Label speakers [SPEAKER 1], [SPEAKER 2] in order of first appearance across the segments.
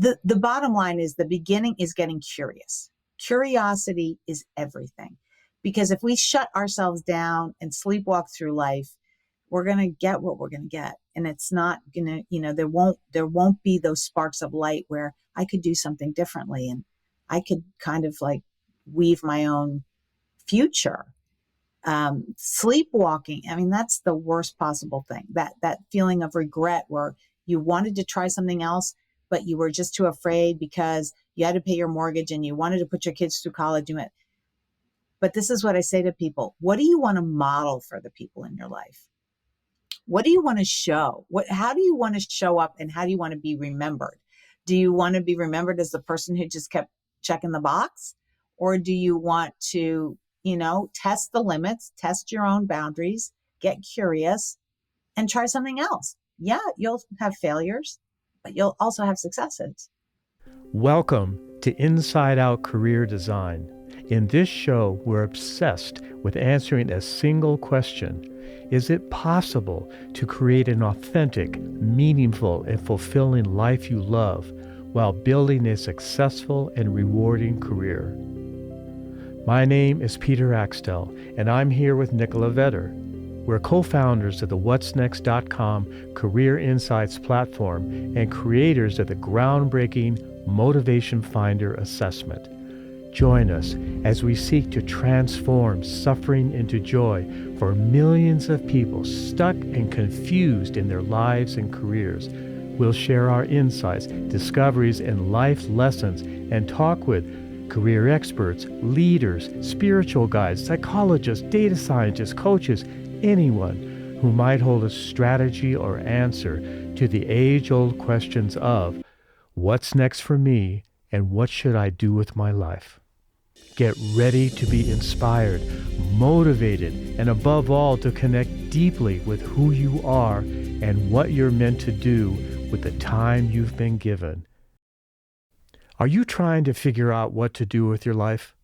[SPEAKER 1] The bottom line is the beginning is getting curious. Curiosity is everything. Because if we shut ourselves down and sleepwalk through life, we're going to get what we're going to get. And it's not going to, there won't be those sparks of light where I could do something differently. And I could kind of like weave my own future. Sleepwalking, I mean, that's the worst possible thing. That feeling of regret where you wanted to try something else, but you were just too afraid because you had to pay your mortgage and you wanted to put your kids through college. But this is what I say to people. What do you want to model for the people in your life? What do you want to show? How do you want to show up and how do you want to be remembered? Do you want to be remembered as the person who just kept checking the box? Or do you want to, test the limits, test your own boundaries, get curious, and try something else? Yeah, you'll have failures, but you'll also have successes.
[SPEAKER 2] Welcome to Inside Out Career Design. In this show, we're obsessed with answering a single question. Is it possible to create an authentic, meaningful, and fulfilling life you love while building a successful and rewarding career? My name is Peter Axtell, and I'm here with Nicola Vetter. We're co-founders of the Whatsnext.com Career Insights platform and creators of the groundbreaking Motivation Finder assessment. Join us as we seek to transform suffering into joy for millions of people stuck and confused in their lives and careers. We'll share our insights, discoveries, and life lessons and talk with career experts, leaders, spiritual guides, psychologists, data scientists, coaches, anyone who might hold a strategy or answer to the age-old questions of what's next for me and what should I do with my life? Get ready to be inspired, motivated, and above all, to connect deeply with who you are and what you're meant to do with the time you've been given. Are you trying to figure out what to do with your life?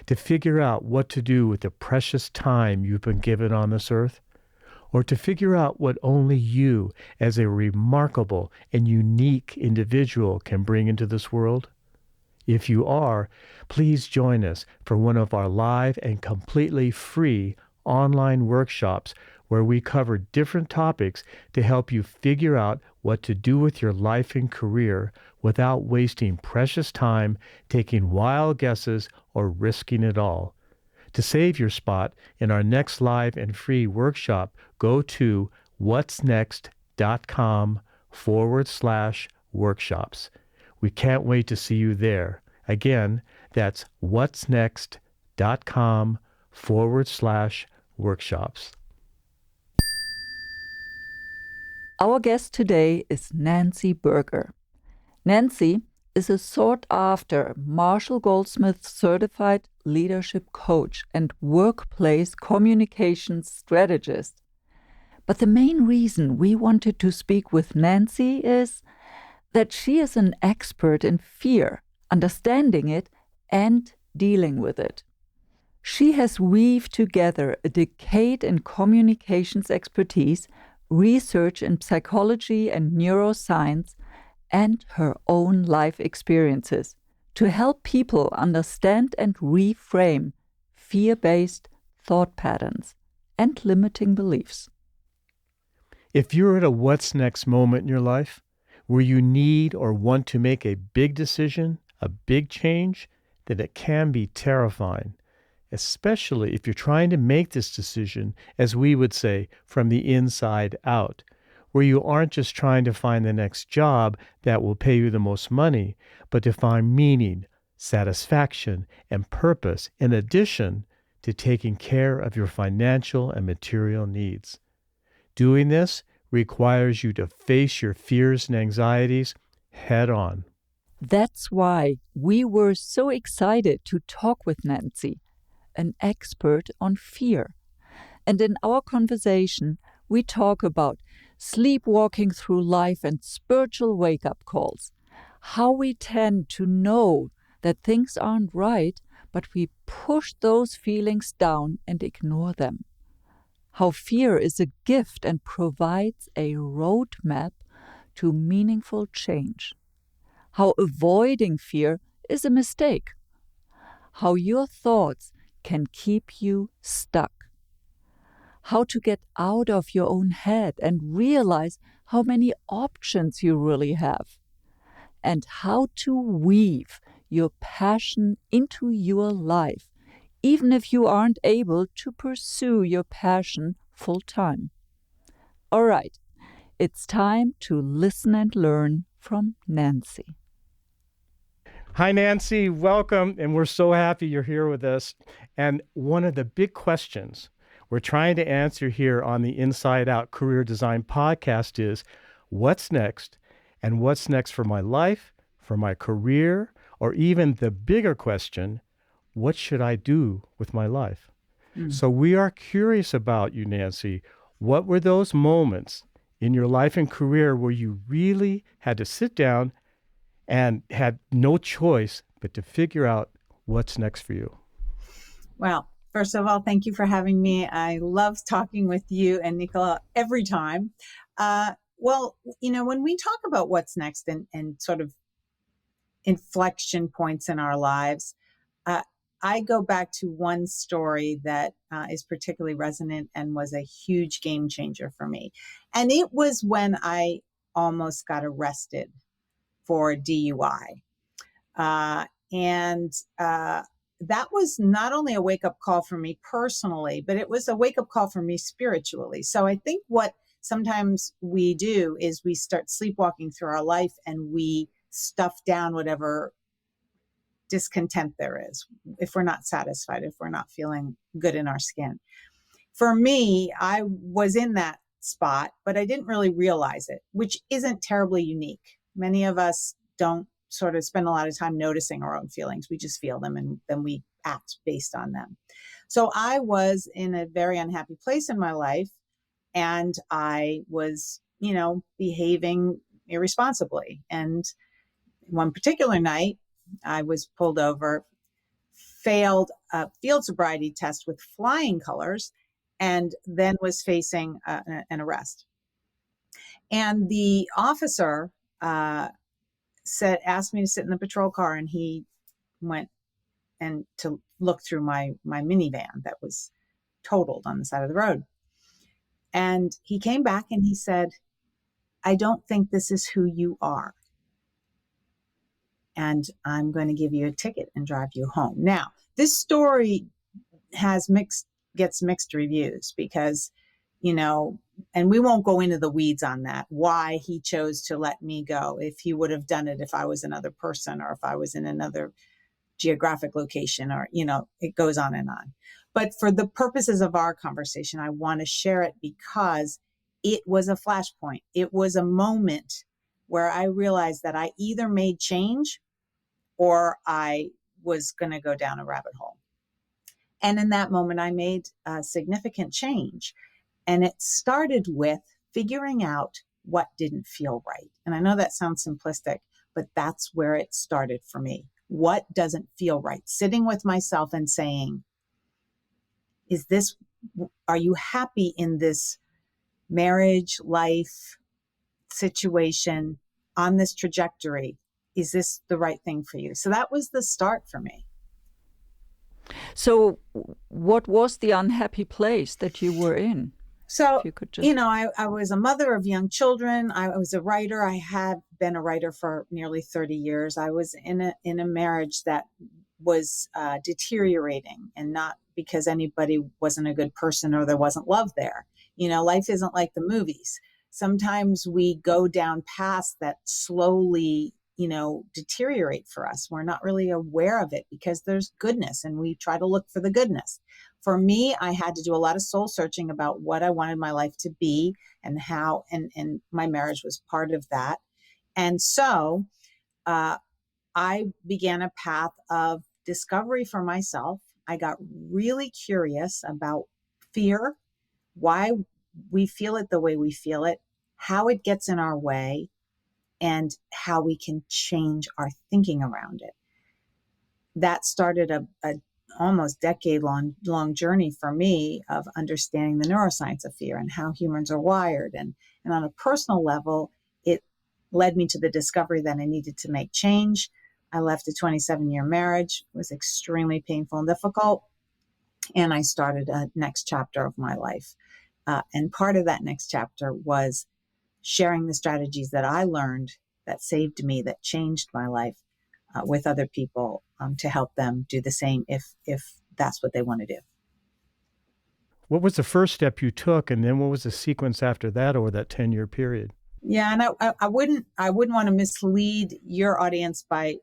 [SPEAKER 2] To figure out what to do with the precious time you've been given on this earth? Or to figure out what only you, as a remarkable and unique individual, can bring into this world? If you are, please join us for one of our live and completely free online workshops where we cover different topics to help you figure out what to do with your life and career without wasting precious time, taking wild guesses, or risking it all. To save your spot in our next live and free workshop, go to whatsnext.com/workshops. We can't wait to see you there. Again, that's whatsnext.com/workshops.
[SPEAKER 3] Our guest today is Nancy Berger. Nancy is a sought-after Marshall Goldsmith certified leadership coach and workplace communications strategist. But the main reason we wanted to speak with Nancy is that she is an expert in fear, understanding it, and dealing with it. She has weaved together a decade in communications expertise, research in psychology and neuroscience, and her own life experiences to help people understand and reframe fear-based thought patterns and limiting beliefs.
[SPEAKER 2] If you're at a what's next moment in your life, where you need or want to make a big decision, a big change, then it can be terrifying, especially if you're trying to make this decision, as we would say, from the inside out, where you aren't just trying to find the next job that will pay you the most money, but to find meaning, satisfaction, and purpose in addition to taking care of your financial and material needs. Doing this requires you to face your fears and anxieties head on.
[SPEAKER 3] That's why we were so excited to talk with Nancy, an expert on fear. And in our conversation, we talk about sleepwalking through life and spiritual wake-up calls, how we tend to know that things aren't right, but we push those feelings down and ignore them, how fear is a gift and provides a roadmap to meaningful change, how avoiding fear is a mistake, how your thoughts can keep you stuck, how to get out of your own head and realize how many options you really have, and how to weave your passion into your life, even if you aren't able to pursue your passion full time. All right, it's time to listen and learn from Nancy.
[SPEAKER 2] Hi, Nancy. Welcome. And we're so happy you're here with us. And one of the big questions we're trying to answer here on the Inside Out Career Design podcast is what's next? And what's next for my life, for my career, or even the bigger question, what should I do with my life? So we are curious about you, Nancy. What were those moments in your life and career where you really had to sit down and had no choice but to figure out what's next for you?
[SPEAKER 1] Well, first of all, thank you for having me. I love talking with you and Nicola every time. Well, when we talk about what's next and sort of inflection points in our lives, I go back to one story that is particularly resonant and was a huge game changer for me. And it was when I almost got arrested for DUI. And that was not only a wake up call for me personally, but it was a wake up call for me spiritually. So I think what sometimes we do is we start sleepwalking through our life and we stuff down whatever discontent there is, if we're not satisfied, if we're not feeling good in our skin. For me, I was in that spot, but I didn't really realize it, which isn't terribly unique. Many of us don't sort of spend a lot of time noticing our own feelings. We just feel them and then we act based on them. So I was in a very unhappy place in my life and I was, behaving irresponsibly. And one particular night, I was pulled over, failed a field sobriety test with flying colors, and then was facing an arrest. And the officer asked me to sit in the patrol car, and he went and to look through my minivan that was totaled on the side of the road. And he came back and he said, "I don't think this is who you are. And I'm going to give you a ticket and drive you home." Now, this story gets mixed reviews because, and we won't go into the weeds on that, why he chose to let me go. If he would have done it if I was another person or if I was in another geographic location or, it goes on and on. But for the purposes of our conversation, I want to share it because it was a flashpoint. It was a moment where I realized that I either made change or I was going to go down a rabbit hole. And in that moment, I made a significant change. And it started with figuring out what didn't feel right. And I know that sounds simplistic, but that's where it started for me. What doesn't feel right? Sitting with myself and saying, are you happy in this marriage, life, situation, on this trajectory? Is this the right thing for you? So that was the start for me.
[SPEAKER 3] So what was the unhappy place that you were in?
[SPEAKER 1] So,
[SPEAKER 3] If you could just...
[SPEAKER 1] I was a mother of young children. I was a writer. I had been a writer for nearly 30 years. I was in a marriage that was deteriorating, and not because anybody wasn't a good person or there wasn't love there. Life isn't like the movies. Sometimes we go down paths that slowly, deteriorate for us. We're not really aware of it because there's goodness and we try to look for the goodness. For me, I had to do a lot of soul searching about what I wanted my life to be and how, and my marriage was part of that. And so I began a path of discovery for myself. I got really curious about fear, why we feel it the way we feel it, how it gets in our way, and how we can change our thinking around it. That started a almost decade-long journey for me of understanding the neuroscience of fear and how humans are wired. And on a personal level, it led me to the discovery that I needed to make change. I left a 27-year marriage. It was extremely painful and difficult. And I started a next chapter of my life. And part of that next chapter was sharing the strategies that I learned that saved me, that changed my life, with other people, to help them do the same if that's what they want to do.
[SPEAKER 2] What was the first step you took, and then what was the sequence after that over that 10-year period?
[SPEAKER 1] Yeah, and I wouldn't want to mislead your audience by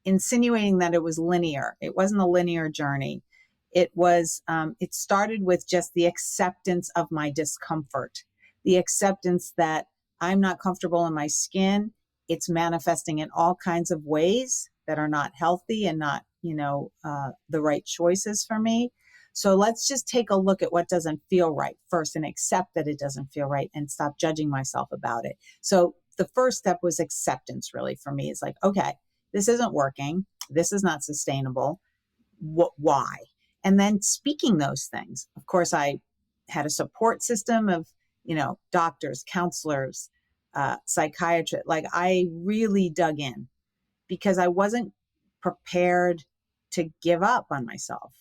[SPEAKER 1] insinuating that it was linear. It wasn't a linear journey. It was, it started with just the acceptance of my discomfort, the acceptance that I'm not comfortable in my skin. It's manifesting in all kinds of ways that are not healthy and not, the right choices for me. So let's just take a look at what doesn't feel right first and accept that it doesn't feel right and stop judging myself about it. So the first step was acceptance, really, for me. It's like, okay, this isn't working. This is not sustainable. Why? And then speaking those things. Of course, I had a support system of, doctors, counselors, psychiatrists. Like, I really dug in because I wasn't prepared to give up on myself.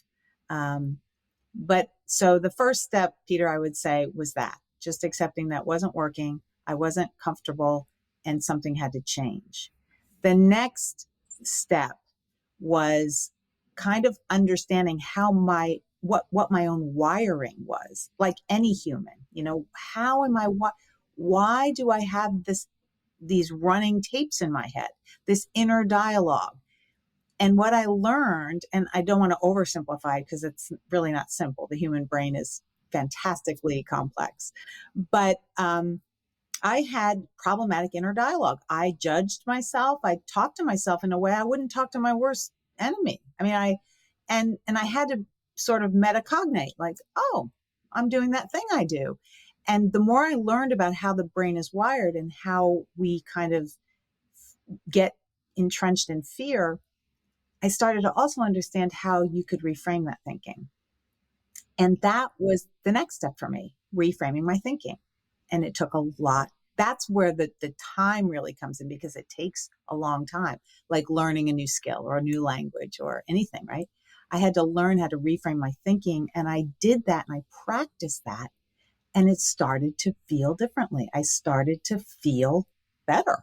[SPEAKER 1] But so the first step, Peter, I would say, was that just accepting that wasn't working. I wasn't comfortable and something had to change. The next step was kind of understanding how what my own wiring was, like any human. How am I, why do I have these running tapes in my head, this inner dialogue? And what I learned, and I don't want to oversimplify because it's really not simple. The human brain is fantastically complex. But I had problematic inner dialogue. I judged myself. I talked to myself in a way I wouldn't talk to my worst enemy. I mean, I had to sort of metacognate, like, oh, I'm doing that thing I do. And the more I learned about how the brain is wired and how we kind of get entrenched in fear, I started to also understand how you could reframe that thinking. And that was the next step for me, reframing my thinking. And it took a lot. That's where the time really comes in, because it takes a long time, like learning a new skill or a new language or anything, right? I had to learn how to reframe my thinking. And I did that and I practiced that. And it started to feel differently. I started to feel better.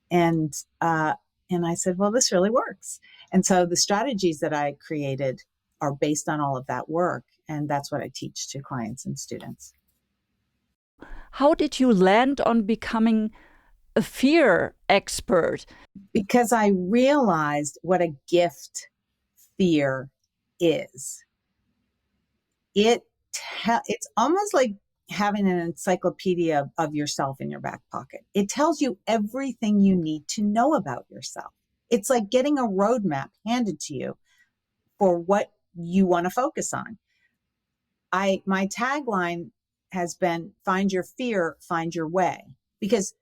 [SPEAKER 1] And I said, well, this really works. And so the strategies that I created are based on all of that work. And that's what I teach to clients and students.
[SPEAKER 3] How did you land on becoming a fear expert?
[SPEAKER 1] Because I realized what a gift fear is. It's almost like having an encyclopedia of yourself in your back pocket. It tells you everything you need to know about yourself. It's like getting a roadmap handed to you for what you want to focus on. My tagline has been, find your fear, find your way, because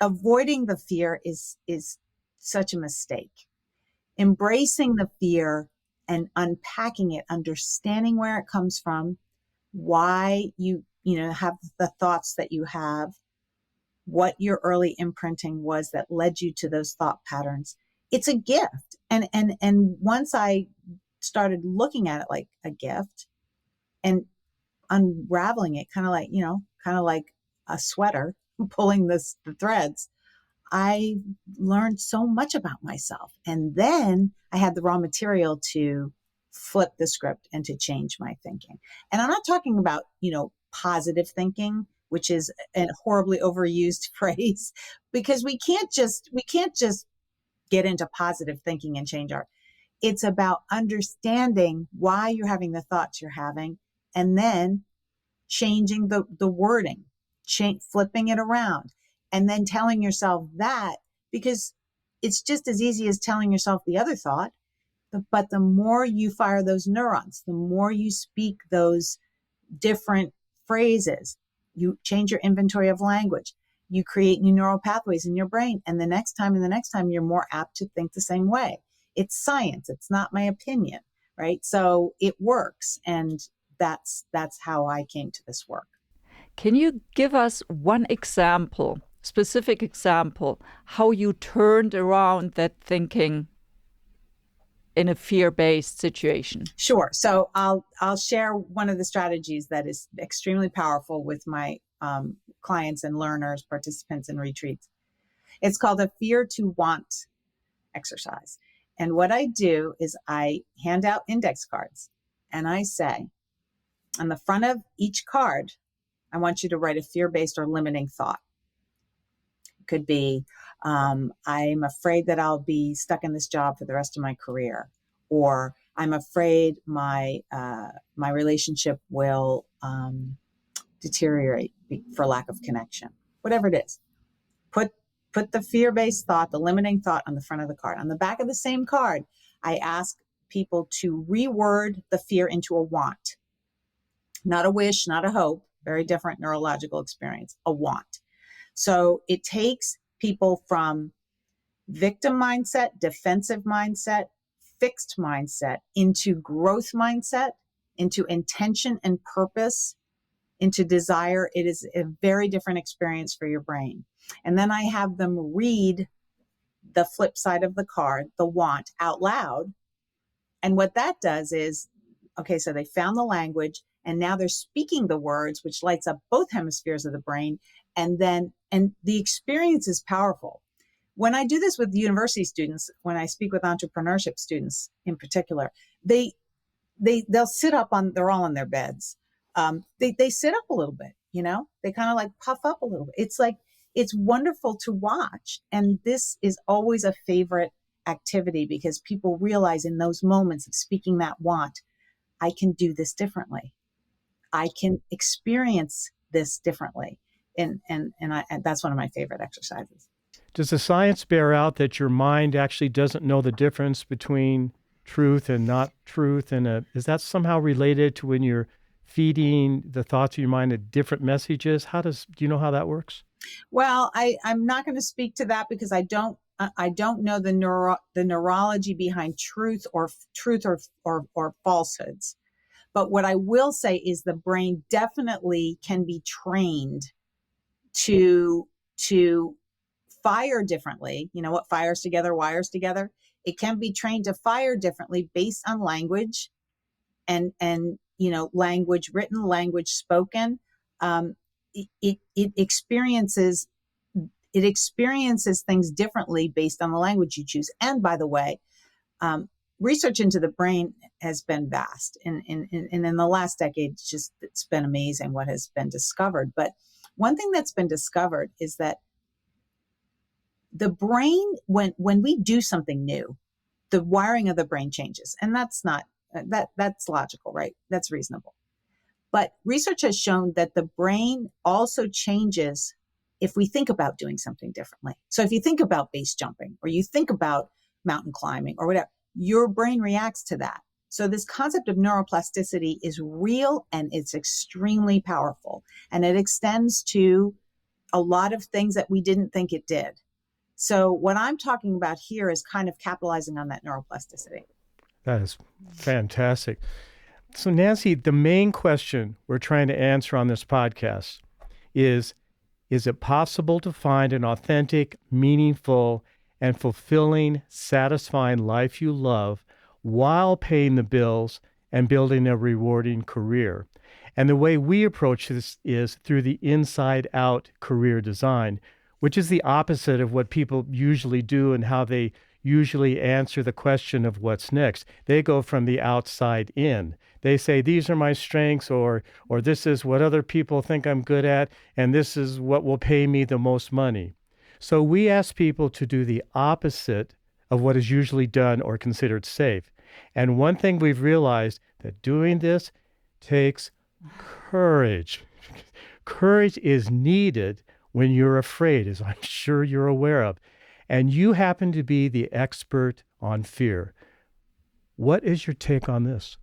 [SPEAKER 1] avoiding the fear is such a mistake. Embracing the fear and unpacking it, understanding where it comes from, why you have the thoughts that you have, what your early imprinting was that led you to those thought patterns. It's a gift. And once I started looking at it like a gift and unraveling it, kind of like a sweater, pulling the threads, I learned so much about myself. And then I had the raw material to flip the script and to change my thinking. And I'm not talking about, positive thinking, which is a horribly overused phrase, because we can't just get into positive thinking and change it's about understanding why you're having the thoughts you're having, and then changing the wording, flipping it around, and then telling yourself that, because it's just as easy as telling yourself the other thought. But the more you fire those neurons, the more you speak those different phrases, you change your inventory of language, you create new neural pathways in your brain. And the next time you're more apt to think the same way. It's science. It's not my opinion, right? So it works. And that's how I came to this work.
[SPEAKER 3] Can you give us one example specific example how you turned around that thinking in a fear-based situation?
[SPEAKER 1] Sure. So I'll share one of the strategies that is extremely powerful with my clients and learners, participants in retreats. It's called a fear to want exercise. And what I do is I hand out index cards and I say, on the front of each card, I want you to write a fear-based or limiting thought. It could be, I'm afraid that I'll be stuck in this job for the rest of my career, or I'm afraid my relationship will deteriorate for lack of connection. Whatever it is, put the fear-based thought, the limiting thought, on the front of the card. On the back of the same card, I ask people to reword the fear into a want, not a wish, not a hope. Very different neurological experience. A want. So it takes people from victim mindset, defensive mindset, fixed mindset into growth mindset, into intention and purpose, into desire. It is a very different experience for your brain. And then I have them read the flip side of the card, the want, out loud. And what that does is, okay, so they found the language and now they're speaking the words, which lights up both hemispheres of the brain. And the experience is powerful. When I do this with university students, when I speak with entrepreneurship students in particular, they'll sit up they're all in their beds. They sit up a little bit, they kind of like puff up a little bit. It's wonderful to watch. And this is always a favorite activity because people realize in those moments of speaking that want, I can do this differently. I can experience this differently. And that's one of my favorite exercises.
[SPEAKER 2] Does the science bear out that your mind actually doesn't know the difference between truth and not truth? And is that somehow related to when you're feeding the thoughts of your mind at different messages? Do you know how that works?
[SPEAKER 1] Well, I'm not going to speak to that because I don't know the neurology behind truth or falsehoods. But what I will say is the brain definitely can be trained to fire differently. You know what fires together, wires together? It can be trained to fire differently based on language and language, written language, spoken. It experiences things differently based on the language you choose. And by the way, research into the brain has been vast, and in the last decade, it's been amazing what has been discovered. But one thing that's been discovered is that the brain, when we do something new, the wiring of the brain changes, and that's logical, right? That's reasonable. But research has shown that the brain also changes if we think about doing something differently. So if you think about base jumping, or you think about mountain climbing, or whatever, your brain reacts to that. So this concept of neuroplasticity is real and it's extremely powerful. And it extends to a lot of things that we didn't think it did. So what I'm talking about here is kind of capitalizing on that neuroplasticity.
[SPEAKER 2] That is fantastic. So Nancy, the main question we're trying to answer on this podcast is it possible to find an authentic, meaningful, and fulfilling, satisfying life you love while paying the bills and building a rewarding career? And the way we approach this is through the inside-out career design, which is the opposite of what people usually do and how they usually answer the question of what's next. They go from the outside in. They say, these are my strengths, or this is what other people think I'm good at, and this is what will pay me the most money. So we ask people to do the opposite of what is usually done or considered safe. And one thing we've realized, that doing this takes courage. Courage is needed when you're afraid, as I'm sure you're aware of. And you happen to be the expert on fear. What is your take on this?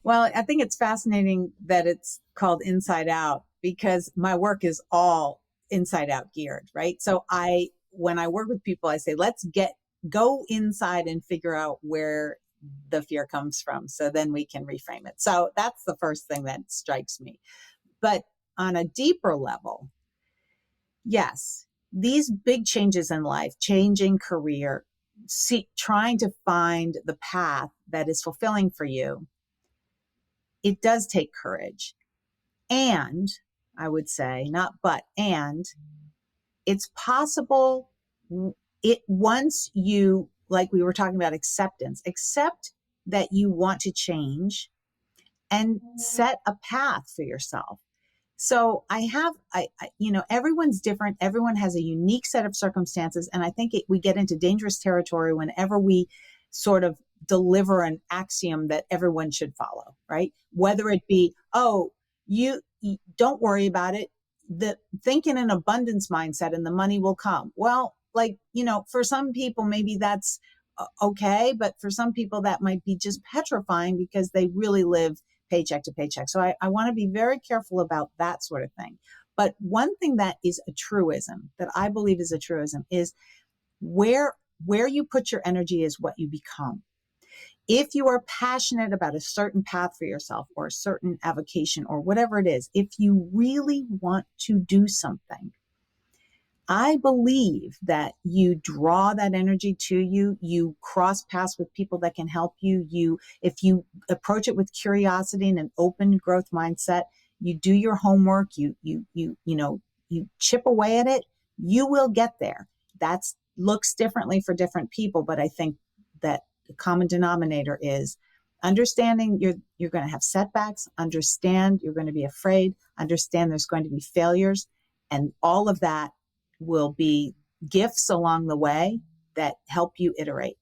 [SPEAKER 1] Well, I think it's fascinating that it's called Inside Out because my work is all inside out geared, right? So when I work with people, I say, let's go inside and figure out where the fear comes from. So then we can reframe it. So that's the first thing that strikes me. But on a deeper level, yes, these big changes in life, changing career, trying to find the path that is fulfilling for you, it does take courage. And I would say, not but, and it's possible. It once you, like we were talking about acceptance, accept that you want to change and set a path for yourself. So everyone's different. Everyone has a unique set of circumstances. And I think we get into dangerous territory whenever we sort of deliver an axiom that everyone should follow, right? Whether it be, oh, you don't worry about it. Think in an abundance mindset and the money will come. Well, for some people, maybe that's okay. But for some people, that might be just petrifying because they really live paycheck to paycheck. So I want to be very careful about that sort of thing. But one thing that is a truism, that I believe is a truism, is where you put your energy is what you become. If you are passionate about a certain path for yourself or a certain avocation or whatever it is, if you really want to do something, I believe that you draw that energy to you. You cross paths with people that can help you. If you approach it with curiosity and an open growth mindset, you do your homework, you chip away at it, you will get there. That looks differently for different people, but I think that the common denominator is understanding you're going to have setbacks, understand you're going to be afraid, understand there's going to be failures, and all of that will be gifts along the way that help you iterate.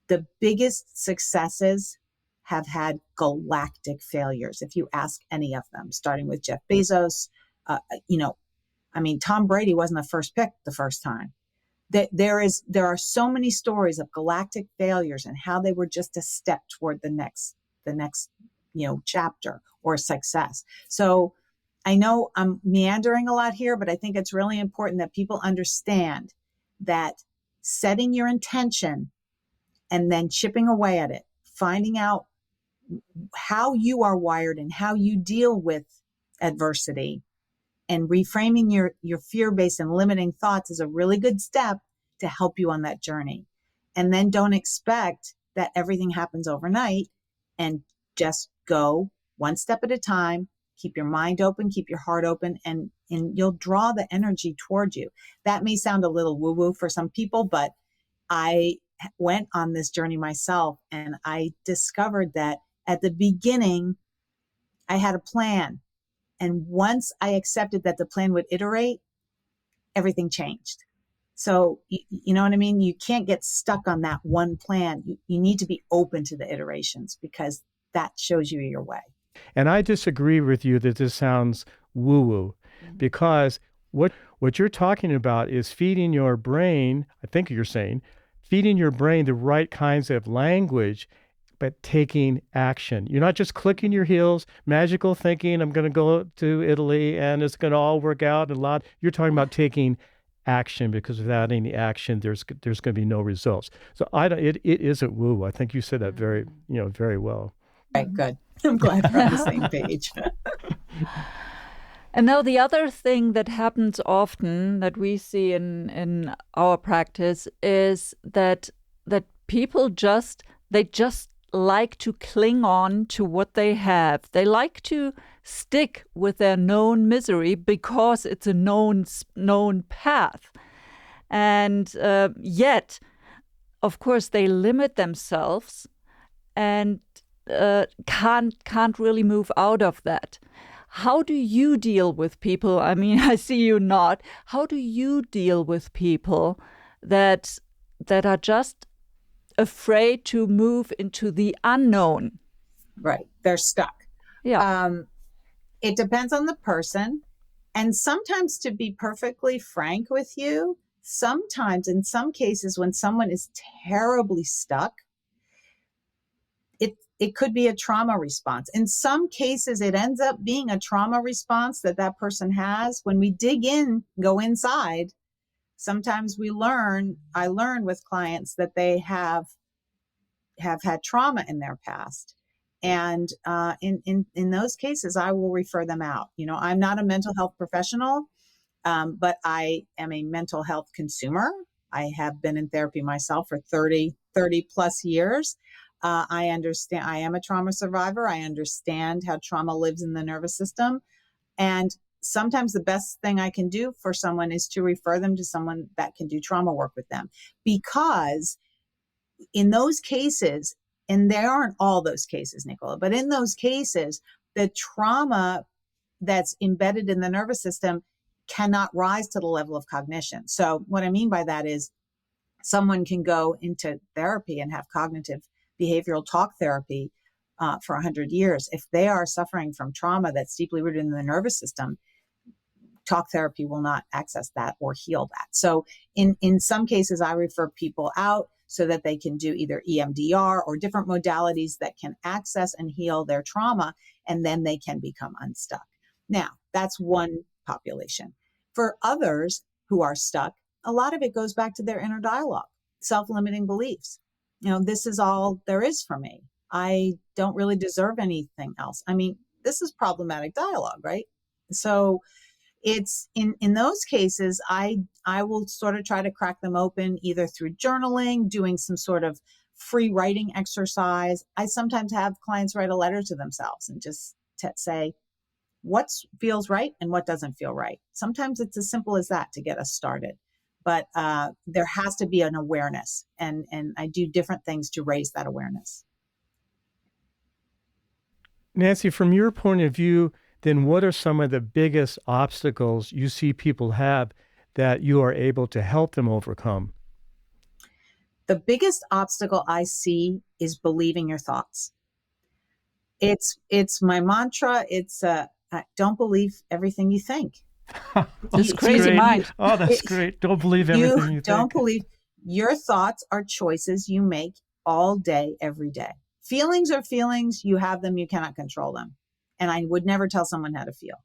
[SPEAKER 1] The biggest successes have had galactic failures. If you ask any of them, starting with Jeff Bezos, Tom Brady wasn't the first pick the first time. There are so many stories of galactic failures and how they were just a step toward the next chapter or success. So I know I'm meandering a lot here, but I think it's really important that people understand that setting your intention and then chipping away at it, finding out how you are wired and how you deal with adversity, and reframing your fear-based and limiting thoughts is a really good step to help you on that journey. And then don't expect that everything happens overnight, and just go one step at a time. Keep your mind open, keep your heart open, and you'll draw the energy towards you. That may sound a little woo-woo for some people, but I went on this journey myself, and I discovered that at the beginning, I had a plan. And once I accepted that the plan would iterate, everything changed. So, you know what I mean? You can't get stuck on that one plan. You need to be open to the iterations because that shows you your way.
[SPEAKER 2] And I disagree with you that this sounds woo-woo, because what you're talking about is feeding your brain, I think you're saying, feeding your brain the right kinds of language, but taking action. You're not just clicking your heels, magical thinking, I'm going to go to Italy and it's going to all work out. You're talking about taking action, because without any action, there's going to be no results. So it isn't woo. I think you said that very well.
[SPEAKER 1] Right, good. I'm glad we're on the same page.
[SPEAKER 3] And now the other thing that happens often that we see in our practice is that people just like to cling on to what they have. They like to stick with their known misery because it's a known path. And yet, of course, they limit themselves and can't really move out of that. How do you deal with people? I mean, I see you nod. How do you deal with people that are just afraid to move into the unknown?
[SPEAKER 1] Right. They're stuck.
[SPEAKER 3] Yeah.
[SPEAKER 1] It depends on the person. And sometimes, to be perfectly frank with you, sometimes in some cases when someone is terribly stuck, it could be a trauma response. In some cases, it ends up being a trauma response that person has. When we dig in, go inside, sometimes I learn with clients that they have had trauma in their past. And in those cases, I will refer them out. I'm not a mental health professional. But I am a mental health consumer. I have been in therapy myself for 30 plus years. I understand, I am a trauma survivor. I understand how trauma lives in the nervous system. And sometimes the best thing I can do for someone is to refer them to someone that can do trauma work with them. Because in those cases, and there aren't all those cases, Nicola, but in those cases, the trauma that's embedded in the nervous system cannot rise to the level of cognition. So what I mean by that is someone can go into therapy and have cognitive behavioral talk therapy for 100 years. If they are suffering from trauma that's deeply rooted in the nervous system, talk therapy will not access that or heal that. So in some cases, I refer people out so that they can do either EMDR or different modalities that can access and heal their trauma, and then they can become unstuck. Now, that's one population. For others who are stuck, a lot of it goes back to their inner dialogue, self-limiting beliefs. This is all there is for me. I don't really deserve anything else. I mean, this is problematic dialogue, right? So it's in those cases, I will sort of try to crack them open either through journaling, doing some sort of free writing exercise. I sometimes have clients write a letter to themselves and just say what feels right and what doesn't feel right. Sometimes it's as simple as that to get us started. But there has to be an awareness, and I do different things to raise that awareness.
[SPEAKER 2] Nancy, from your point of view, then what are some of the biggest obstacles you see people have that you are able to help them overcome?
[SPEAKER 1] The biggest obstacle I see is believing your thoughts. It's my mantra. It's don't believe everything you think.
[SPEAKER 3] This crazy mind.
[SPEAKER 2] Oh, that's great. Don't believe everything you
[SPEAKER 1] don't
[SPEAKER 2] think.
[SPEAKER 1] believe. Your thoughts are choices you make all day, every day. Feelings are feelings. You have them. You cannot control them. And I would never tell someone how to feel.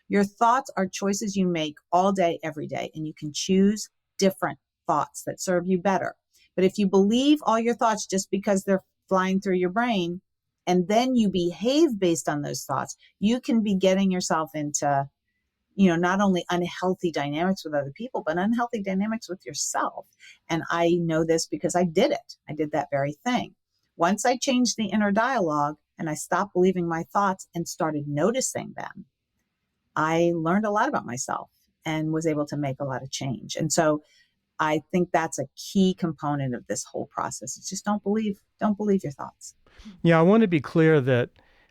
[SPEAKER 1] Your thoughts are choices you make all day, every day. And you can choose different thoughts that serve you better. But if you believe all your thoughts just because they're flying through your brain, and then you behave based on those thoughts, you can be getting yourself into, not only unhealthy dynamics with other people, but unhealthy dynamics with yourself. And I know this because I did it. I did that very thing. Once I changed the inner dialogue and I stopped believing my thoughts and started noticing them, I learned a lot about myself and was able to make a lot of change. And so I think that's a key component of this whole process. It's just don't believe your thoughts.
[SPEAKER 2] Yeah, I want to be clear that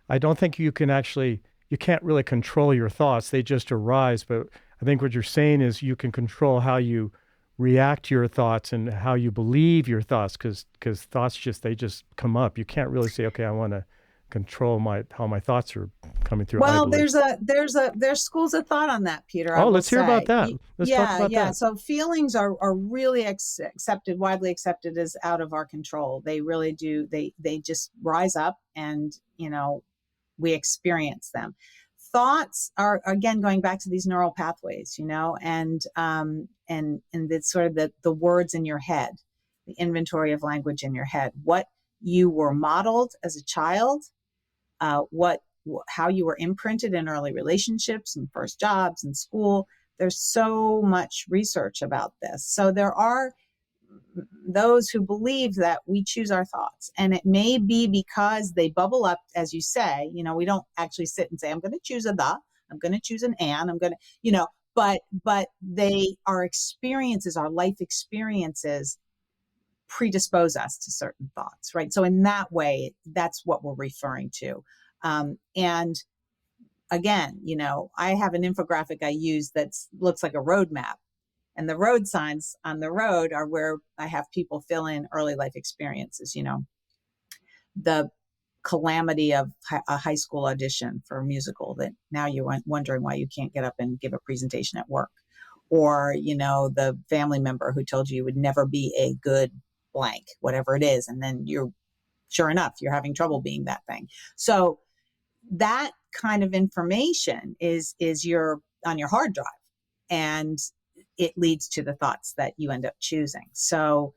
[SPEAKER 2] I don't think you can't really control your thoughts. They just arise. But I think what you're saying is you can control how you react to your thoughts and how you believe your thoughts, because thoughts they just come up. You can't really say, okay, I want to control how my thoughts are coming through.
[SPEAKER 1] Well, there's schools of thought on that, Peter.
[SPEAKER 2] Oh, let's hear about that. Let's talk about that.
[SPEAKER 1] So feelings are really widely accepted as out of our control. They really do. They just rise up, and we experience them. Thoughts are, again, going back to these neural pathways, and it's sort of the words in your head, the inventory of language in your head, what you were modeled as a child, how you were imprinted in early relationships and first jobs and school. There's so much research about this. So there are those who believe that we choose our thoughts, and it may be because they bubble up, as you say. We don't actually sit and say, I'm going to choose I'm going to choose an and, I'm going to, but they are experiences, our life experiences predispose us to certain thoughts, right? So in that way, that's what we're referring to. And again, I have an infographic I use that looks like a roadmap. And the road signs on the road are where I have people fill in early life experiences, the calamity of a high school audition for a musical that now you're wondering why you can't get up and give a presentation at work. Or, the family member who told you would never be a good blank, whatever it is. And then sure enough, you're having trouble being that thing. So that kind of information is on your hard drive. And it leads to the thoughts that you end up choosing. So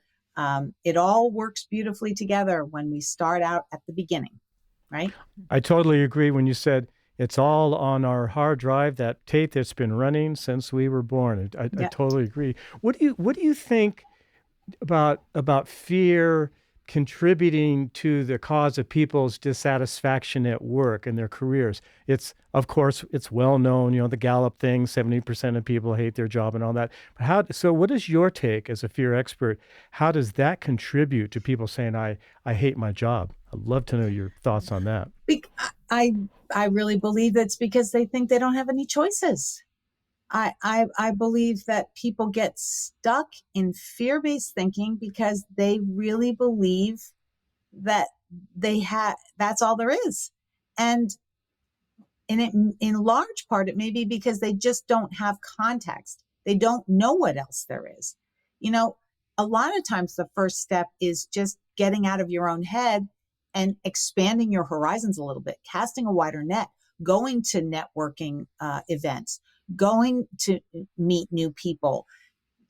[SPEAKER 1] it all works beautifully together when we start out at the beginning, right?
[SPEAKER 2] I totally agree when you said It's all on our hard drive, that tape that's been running since we were born. I
[SPEAKER 1] Yeah.
[SPEAKER 2] totally agree. What do you think about fear contributing to the cause of people's dissatisfaction at work and their careers? It's, of course, it's well known, the Gallup thing, 70% of people hate their job and all that. But so what is your take as a fear expert? How does that contribute to people saying, I hate my job? I'd love to know your thoughts on that.
[SPEAKER 1] I I really believe that's because they think they don't have any choices. I believe that people get stuck in fear-based thinking because they really believe that that's all there is. And in large part, it may be because they just don't have context. They don't know what else there is. You know, a lot of times the first step is just getting out of your own head and expanding your horizons a little bit, casting a wider net, going to networking events, going to meet new people,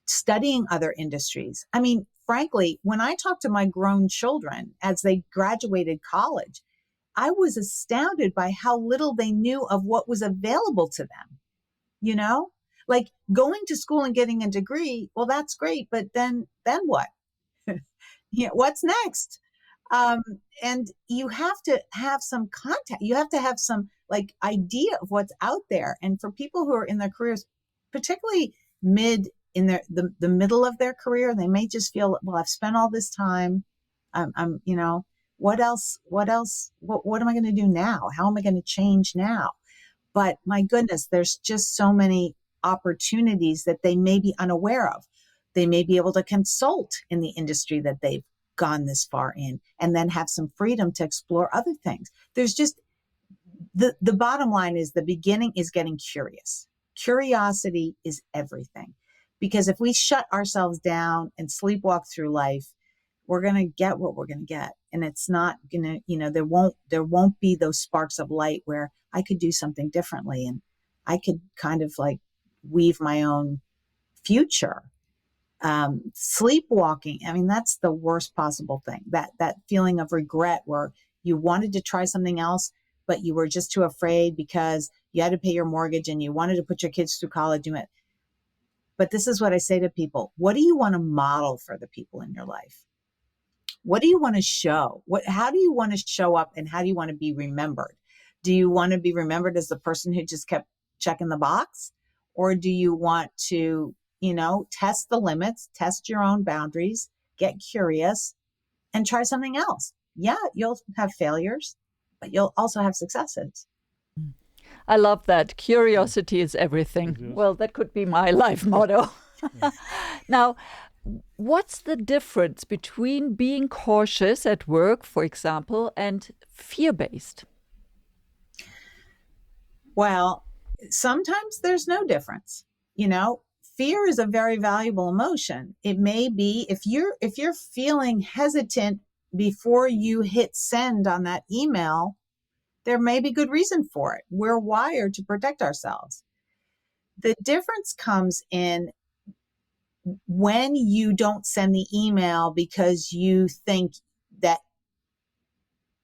[SPEAKER 1] studying other industries. I mean, frankly, when I talk to my grown children as they graduated college, I was astounded by how little they knew of what was available to them. You know, like going to school and getting a degree. Well, that's great, but then what? What's next? Um, and you have to have some contact. You have to have some like idea of what's out there. And for people who are in their careers, particularly mid in the middle of their career, they may just feel, well, I've spent all this time. I'm what else? What am I going to do now? How am I going to change now? But my goodness, there's just so many opportunities that they may be unaware of. They may be able to consult in the industry that they've gone this far in and then have some freedom to explore other things. There's just the bottom line is the beginning is getting curious. Curiosity is everything. Because if we shut ourselves down and sleepwalk through life, we're going to get what we're going to get. And it's not going to, there won't be those sparks of light where I could do something differently and I could kind of like weave my own future. Sleepwalking, I mean, that's the worst possible thing. That feeling of regret where you wanted to try something else, but you were just too afraid because you had to pay your mortgage and you wanted to put your kids through college. But this is what I say to people. What do you want to model for the people in your life? What do you want to show? How do you want to show up and how do you want to be remembered? Do you want to be remembered as the person who just kept checking the box? Or do you want to, test the limits, test your own boundaries, get curious and try something else? Yeah, you'll have failures, but you'll also have successes.
[SPEAKER 3] I love that. Curiosity is everything.
[SPEAKER 2] Yes.
[SPEAKER 3] Well, that could be my life motto. Now, what's the difference between being cautious at work, for example, and fear-based?
[SPEAKER 1] Well, sometimes there's no difference. Fear is a very valuable emotion. It may be if you're feeling hesitant before you hit send on that email, there may be good reason for it. We're wired to protect ourselves. The difference comes in when you don't send the email because you think that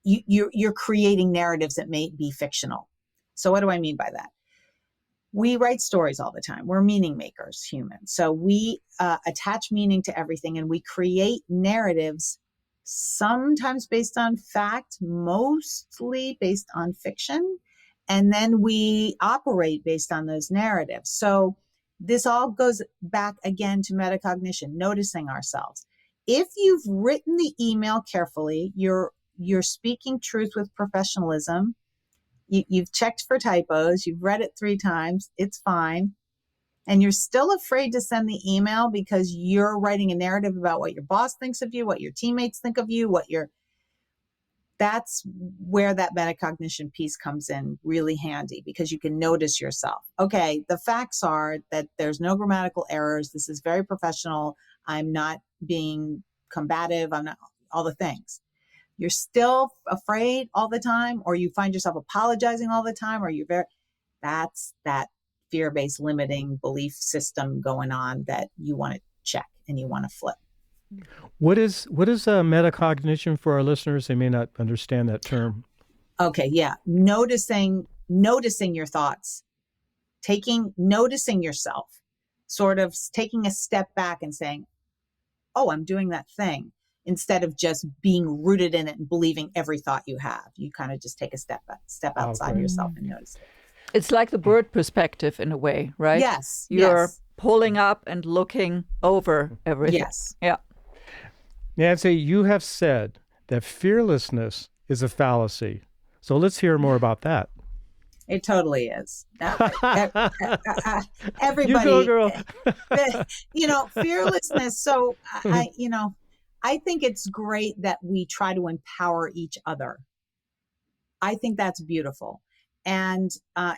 [SPEAKER 1] you're creating narratives that may be fictional. So what do I mean by that? We write stories all the time. We're meaning makers, humans. So we attach meaning to everything and we create narratives, sometimes based on fact, mostly based on fiction. And then we operate based on those narratives. So this all goes back again to metacognition, noticing ourselves. If you've written the email carefully, you're speaking truth with professionalism, you've checked for typos, you've read it 3 times, it's fine. And you're still afraid to send the email because you're writing a narrative about what your boss thinks of you, what your teammates think of you, that's where that metacognition piece comes in really handy because you can notice yourself. Okay, the facts are that there's no grammatical errors. This is very professional. I'm not being combative. I'm not all the things. You're still afraid all the time, or you find yourself apologizing all the time, or that's that fear-based limiting belief system going on that you want to check and you want to flip.
[SPEAKER 2] What is metacognition for our listeners? They may not understand that term.
[SPEAKER 1] Okay, yeah. Noticing noticing your thoughts, noticing yourself, sort of taking a step back and saying, oh, I'm doing that thing, instead of just being rooted in it and believing every thought you have. You kind of just take a step outside
[SPEAKER 2] Okay.
[SPEAKER 1] yourself and notice it.
[SPEAKER 3] It's like the bird perspective in a way, right?
[SPEAKER 1] Yes.
[SPEAKER 3] You're
[SPEAKER 1] yes.
[SPEAKER 3] pulling up and looking over everything.
[SPEAKER 1] Yes.
[SPEAKER 3] Yeah.
[SPEAKER 2] Nancy, you have said that fearlessness is a fallacy. So let's hear more about that.
[SPEAKER 1] It totally is. Everybody,
[SPEAKER 2] You go, girl.
[SPEAKER 1] Fearlessness. So I think it's great that we try to empower each other. I think that's beautiful. And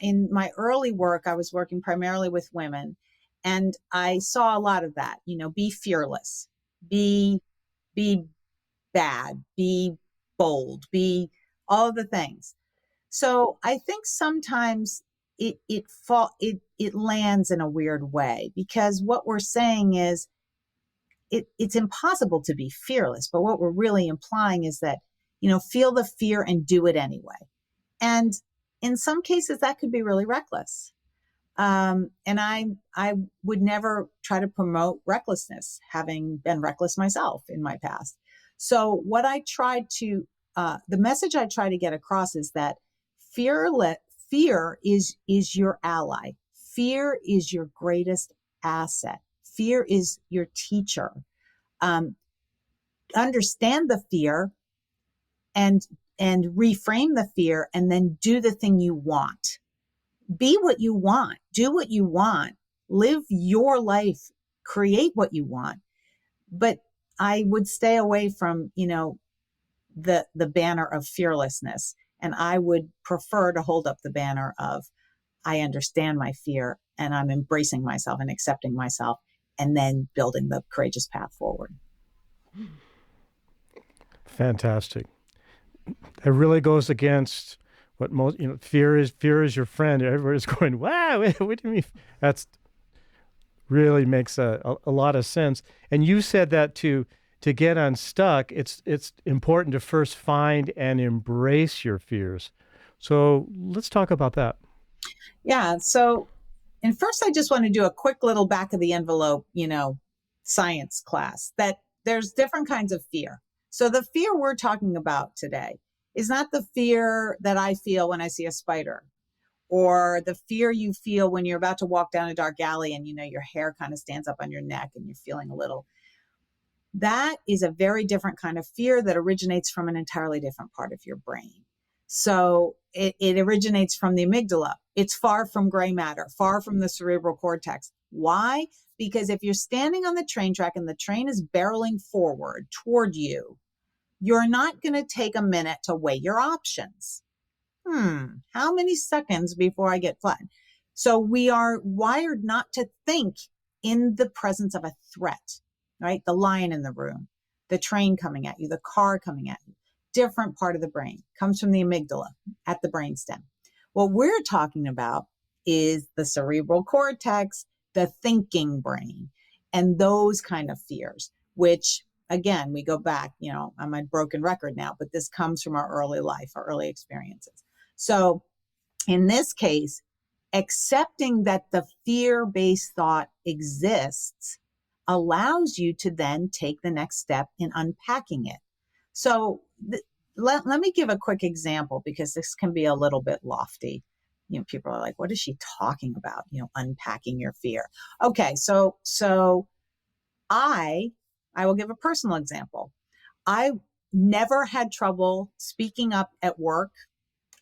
[SPEAKER 1] in my early work, I was working primarily with women, and I saw a lot of that. Be fearless, be bad, be bold, be all of the things. So I think sometimes it lands in a weird way, because what we're saying is it's impossible to be fearless, but what we're really implying is that, feel the fear and do it anyway. And in some cases that could be really reckless. And I would never try to promote recklessness, having been reckless myself in my past. So what the message I try to get across is that fear is your ally. Fear is your greatest asset. Fear is your teacher. Understand the fear and reframe the fear, and then do the thing you want. Be what you want, do what you want, live your life, create what you want. But I would stay away from, the banner of fearlessness. And I would prefer to hold up the banner of, I understand my fear and I'm embracing myself and accepting myself, and then building the courageous path forward.
[SPEAKER 2] Fantastic. It really goes against what most, fear is your friend. Everybody's going, wow, what do you mean? That's really makes a lot of sense. And you said that to get unstuck, it's important to first find and embrace your fears. So let's talk about that.
[SPEAKER 1] Yeah. So, and first I just want to do a quick little back of the envelope, science class, that there's different kinds of fear. So the fear we're talking about today is not the fear that I feel when I see a spider, or the fear you feel when you're about to walk down a dark alley and, your hair kind of stands up on your neck and you're feeling a little. That is a very different kind of fear that originates from an entirely different part of your brain. So it originates from the amygdala. It's far from gray matter, far from the cerebral cortex. Why? Because if you're standing on the train track and the train is barreling forward toward you, you're not going to take a minute to weigh your options. How many seconds before I get flattened? So we are wired not to think in the presence of a threat, right? The lion in the room, the train coming at you, the car coming at you. Different part of the brain comes from the amygdala at the brainstem. What we're talking about is the cerebral cortex, the thinking brain, and those kind of fears, which again, we go back, I'm a broken record now, but this comes from our early life, our early experiences. So in this case, accepting that the fear-based thought exists allows you to then take the next step in unpacking it. So let me give a quick example, because this can be a little bit lofty. People are like, what is she talking about? Unpacking your fear. Okay. So I will give a personal example. I never had trouble speaking up at work.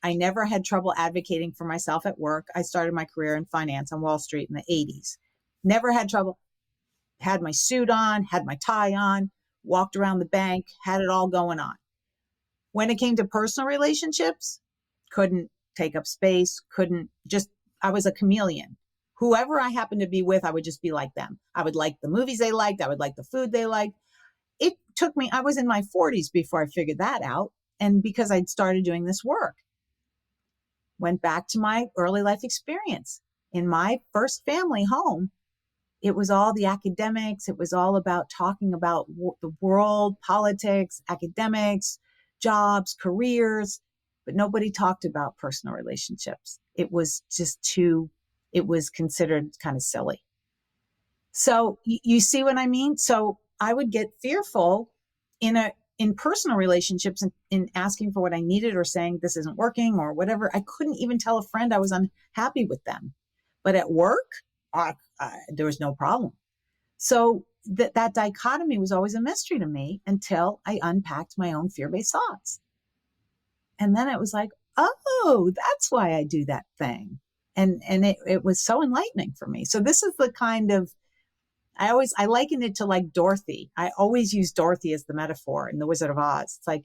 [SPEAKER 1] I never had trouble advocating for myself at work. I started my career in finance on Wall Street in the 80s. Never had trouble. Had my suit on, had my tie on, walked around the bank, had it all going on. When it came to personal relationships, couldn't take up space, I was a chameleon. Whoever I happened to be with, I would just be like them. I would like the movies they liked. I would like the food they liked. It took me, I was in my 40s before I figured that out. And because I'd started doing this work, went back to my early life experience. In my first family home, it was all the academics. It was all about talking about the world, politics, academics, jobs, careers. but nobody talked about personal relationships. It was it was considered kind of silly. So you see what I mean? So I would get fearful in personal relationships and in asking for what I needed or saying this isn't working or whatever. I couldn't even tell a friend I was unhappy with them. But at work, there was no problem. So that dichotomy was always a mystery to me until I unpacked my own fear-based thoughts. And then it was like, oh, that's why I do that thing. And it was so enlightening for me. So this is the kind of, I liken it to like Dorothy. I always use Dorothy as the metaphor in The Wizard of Oz. It's like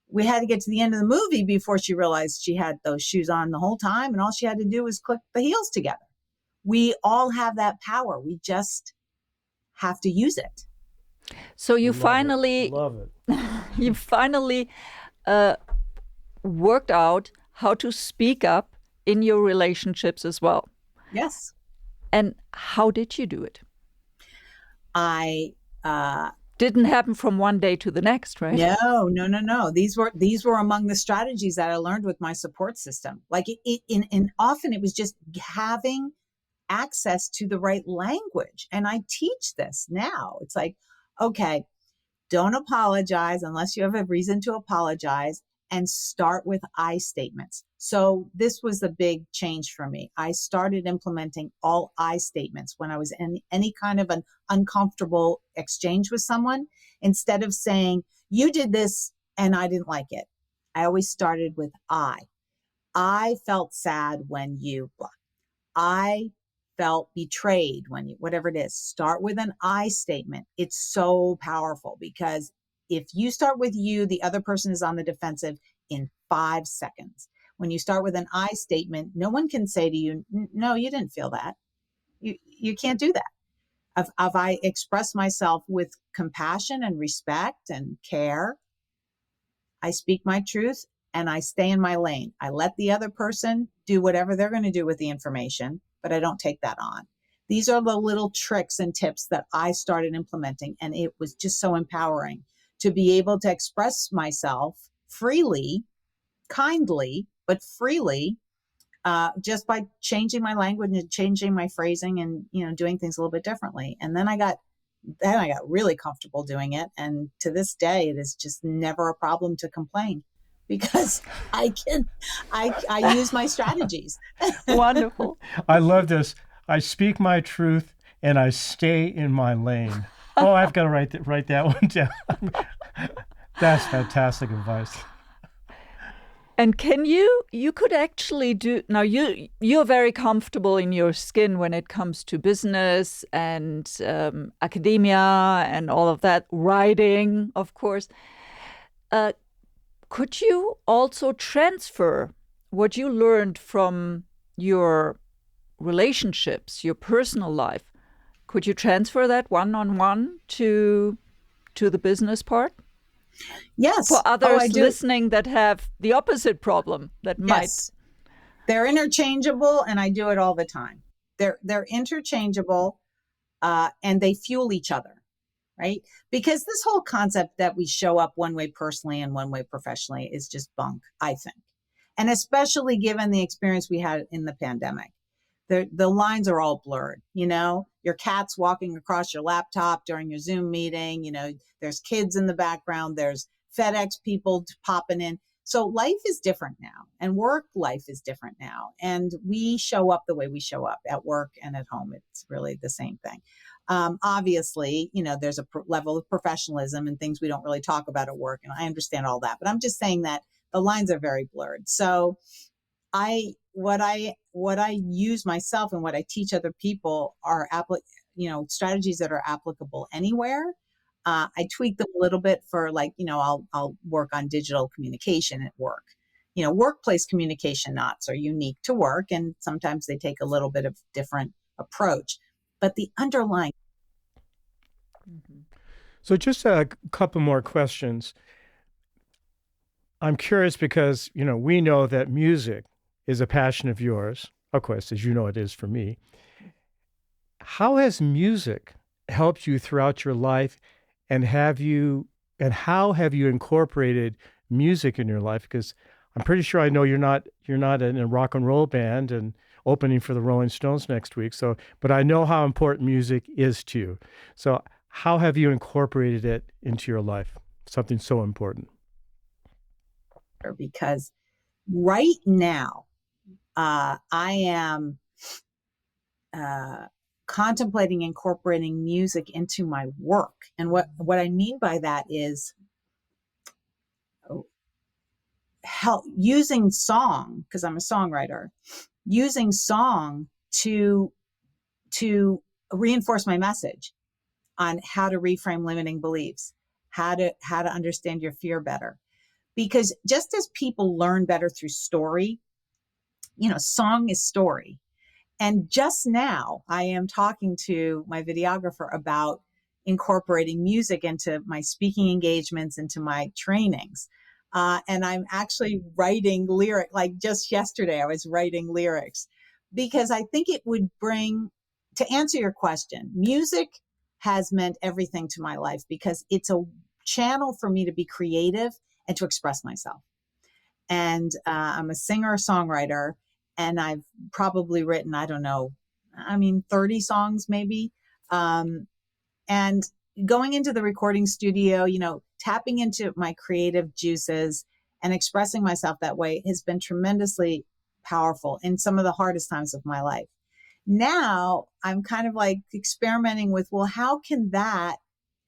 [SPEAKER 1] we had to get to the end of the movie before she realized she had those shoes on the whole time. And all she had to do was click the heels together. We all have that power. We just have to use it.
[SPEAKER 3] So you
[SPEAKER 2] Love it.
[SPEAKER 3] you finally worked out how to speak up in your relationships as well.
[SPEAKER 1] Yes.
[SPEAKER 3] And how did you do it?
[SPEAKER 1] I
[SPEAKER 3] didn't happen from one day to the next, right?
[SPEAKER 1] No. These were among the strategies that I learned with my support system. Like and often it was just having access to the right language. And I teach this now. It's like, okay, don't apologize unless you have a reason to apologize, and start with I statements. So this was the big change for me. I started implementing all I statements when I was in any kind of an uncomfortable exchange with someone. Instead of saying, you did this and I didn't like it, I always started with I. I felt sad when you blah. I felt betrayed when you, whatever it is. Start with an I statement. It's so powerful because if you start with you, the other person is on the defensive in 5 seconds. When you start with an I statement, no one can say to you, no, you didn't feel that. You can't do that. If I express myself with compassion and respect and care, I speak my truth and I stay in my lane. I let the other person do whatever they're going to do with the information, but I don't take that on. These are the little tricks and tips that I started implementing, and it was just so empowering to be able to express myself freely, kindly, but freely, just by changing my language and changing my phrasing and, doing things a little bit differently. And then I got really comfortable doing it. And to this day, it is just never a problem to complain because I use my strategies.
[SPEAKER 3] Wonderful.
[SPEAKER 2] I love this. I speak my truth and I stay in my lane. Oh, I've got to write that one down. That's fantastic advice.
[SPEAKER 3] And you could actually do, now you're very comfortable in your skin when it comes to business and academia and all of that, writing, of course. Could you also transfer what you learned from your relationships, your personal life? Could you transfer that one-on-one to the business part?
[SPEAKER 1] Yes.
[SPEAKER 3] For others listening that have the opposite problem that might.
[SPEAKER 1] Yes. They're interchangeable, and I do it all the time. They're interchangeable, and they fuel each other, right? Because this whole concept that we show up one way personally and one way professionally is just bunk, I think. And especially given the experience we had in the pandemic. The lines are all blurred, your cat's walking across your laptop during your Zoom meeting, there's kids in the background, there's FedEx people popping in. So life is different now, and work life is different now. And we show up the way we show up at work and at home. It's really the same thing. Obviously, there's a level of professionalism and things we don't really talk about at work. And I understand all that, but I'm just saying that the lines are very blurred. So what I use myself and what I teach other people are strategies that are applicable anywhere. I tweak them a little bit for I'll work on digital communication at work. Workplace communication knots are unique to work, and sometimes they take a little bit of different approach, but the underlying.
[SPEAKER 2] Mm-hmm. So just a couple more questions. I'm curious because, we know that music is a passion of yours. Of course, as you know, it is for me. How has music helped you throughout your life, and how have you incorporated music in your life? Because I'm pretty sure I know you're not in a rock and roll band and opening for the Rolling Stones next week. So, but I know how important music is to you. So, how have you incorporated it into your life? Something so important.
[SPEAKER 1] Because right now, I am contemplating incorporating music into my work. And what I mean by that is help using song, because I'm a songwriter, using song to reinforce my message on how to reframe limiting beliefs, how to understand your fear better. Because just as people learn better through story, song is story. And just now I am talking to my videographer about incorporating music into my speaking engagements, into my trainings. And I'm actually writing lyric, like just yesterday, I was writing lyrics because I think it would bring, to answer your question, music has meant everything to my life because it's a channel for me to be creative and to express myself. And I'm a singer, songwriter, and I've probably written, 30 songs maybe. And going into the recording studio, tapping into my creative juices and expressing myself that way has been tremendously powerful in some of the hardest times of my life. Now I'm kind of like experimenting with, well, how can that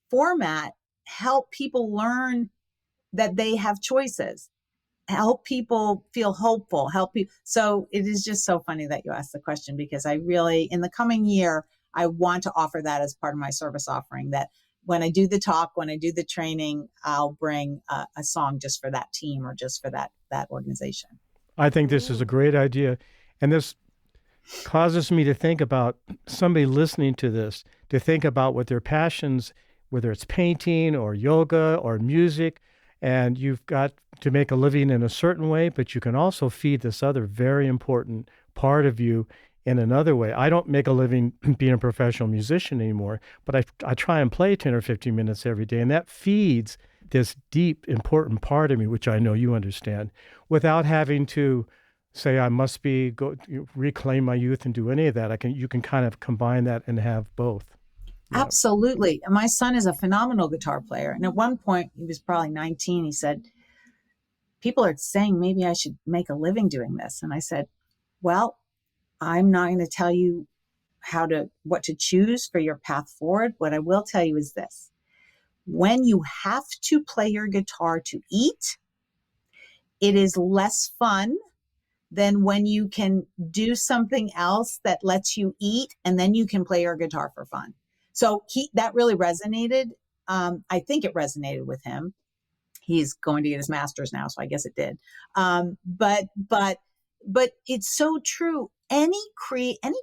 [SPEAKER 1] format help people learn that they have choices? Help people feel hopeful, help people. So it is just so funny that you asked the question, because I really, in the coming year, I want to offer that as part of my service offering, that when I do the talk, when I do the training, I'll bring a song just for that team or just for that organization.
[SPEAKER 2] I think this is a great idea. And this causes me to think about somebody listening to this, to think about what their passions, whether it's painting or yoga or music, and you've got to make a living in a certain way, but you can also feed this other very important part of you in another way. I don't make a living being a professional musician anymore, but I try and play 10 or 15 minutes every day, and that feeds this deep, important part of me, which I know you understand, without having to say I must reclaim my youth and do any of that. You can kind of combine that and have both.
[SPEAKER 1] Yeah. Absolutely. And my son is a phenomenal guitar player. And at one point, he was probably 19, he said, people are saying maybe I should make a living doing this. And I said, well, I'm not going to tell you what to choose for your path forward. What I will tell you is this: when you have to play your guitar to eat, it is less fun than when you can do something else that lets you eat and then you can play your guitar for fun. So that really resonated. I think it resonated with him. He's going to get his master's now, so I guess it did. But it's so true. Any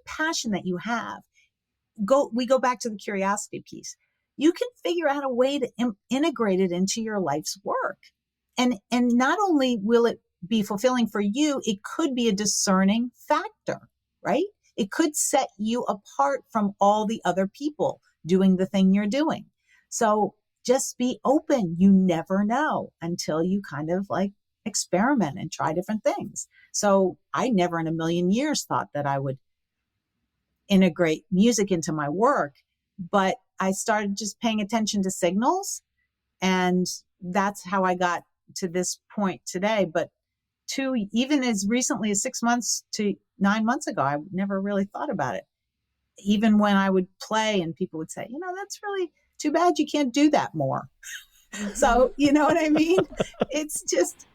[SPEAKER 1] passion that you have, we go back to the curiosity piece. You can figure out a way to integrate it into your life's work, and not only will it be fulfilling for you, it could be a discerning factor, right? It could set you apart from all the other people doing the thing you're doing. So just be open. You never know until you kind of like experiment and try different things. So I never in a million years thought that I would integrate music into my work, but I started just paying attention to signals, and that's how I got to this point today. But even as recently as 6 months to 9 months ago, I never really thought about it. Even when I would play and people would say, that's really too bad you can't do that more. So, you know what I mean? It's just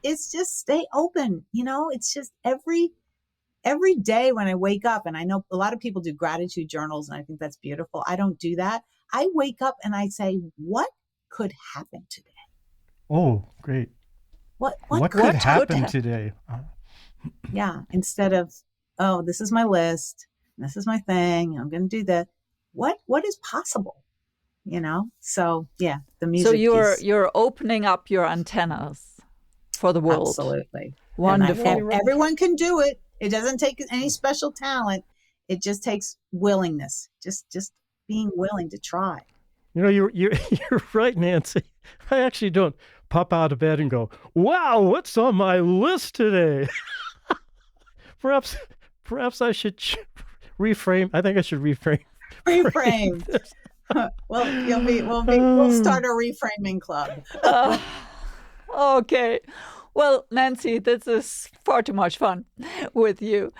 [SPEAKER 1] stay open. It's just every day when I wake up, and I know a lot of people do gratitude journals, and I think that's beautiful. I don't do that. I wake up and I say, what could happen today?
[SPEAKER 2] Oh, great.
[SPEAKER 1] What
[SPEAKER 2] could happen today?
[SPEAKER 1] Yeah. Instead of, oh, this is my list. This is my thing. I'm going to do that. What is possible? So yeah, the music.
[SPEAKER 3] So you're opening up your antennas for the world.
[SPEAKER 1] Absolutely.
[SPEAKER 3] Wonderful.
[SPEAKER 1] Everyone can do it. It doesn't take any special talent. It just takes willingness. Just being willing to try.
[SPEAKER 2] You're right, Nancy. I actually don't pop out of bed and go, wow, what's on my list today? Perhaps I should reframe. I think I should reframe.
[SPEAKER 1] Reframe. We'll start a reframing club.
[SPEAKER 3] Okay. Well, Nancy, this is far too much fun with you.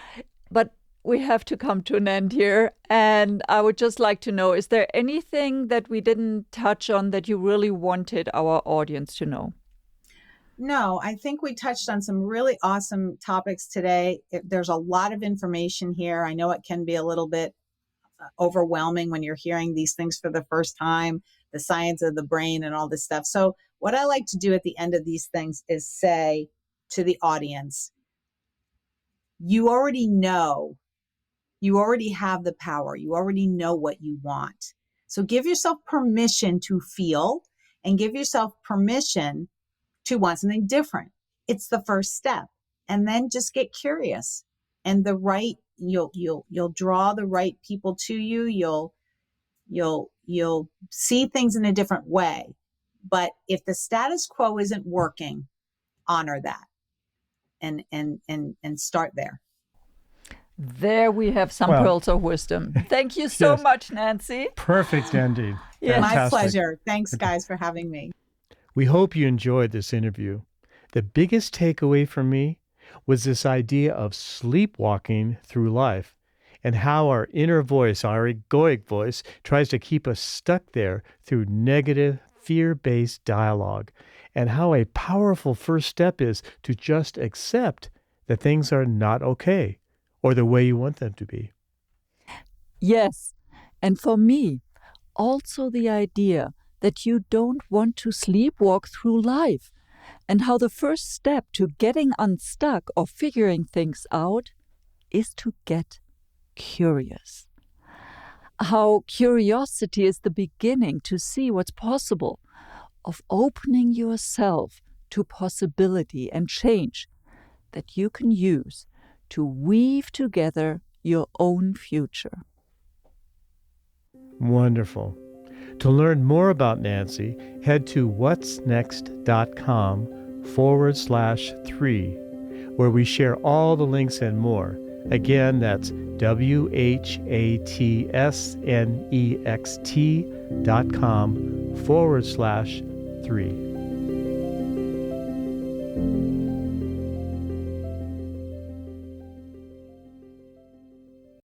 [SPEAKER 3] But we have to come to an end here. And I would just like to know, is there anything that we didn't touch on that you really wanted our audience to know?
[SPEAKER 1] No, I think we touched on some really awesome topics today. There's a lot of information here. I know it can be a little bit overwhelming when you're hearing these things for the first time, the science of the brain and all this stuff. So what I like to do at the end of these things is say to the audience, you already know, you already have the power, you already know what you want. So give yourself permission to feel and give yourself permission to want something different. It's the first step. And then just get curious. And you'll draw the right people to you. You'll see things in a different way. But if the status quo isn't working, honor that and start there.
[SPEAKER 3] There we have some pearls of wisdom. Thank you so much, Nancy.
[SPEAKER 2] Perfect ending.
[SPEAKER 3] Yeah.
[SPEAKER 1] My pleasure. Thanks, guys, for having me.
[SPEAKER 2] We hope you enjoyed this interview. The biggest takeaway for me was this idea of sleepwalking through life and how our inner voice, our egoic voice, tries to keep us stuck there through negative, fear-based dialogue, and how a powerful first step is to just accept that things are not okay or the way you want them to be.
[SPEAKER 3] Yes, and for me, also the idea that you don't want to sleepwalk through life, and how the first step to getting unstuck or figuring things out is to get curious. How curiosity is the beginning to see what's possible, of opening yourself to possibility and change that you can use to weave together your own future.
[SPEAKER 2] Wonderful. To learn more about Nancy, head to Whatsnext.com/3, where we share all the links and more. Again, that's WHATSNEXT.com/3.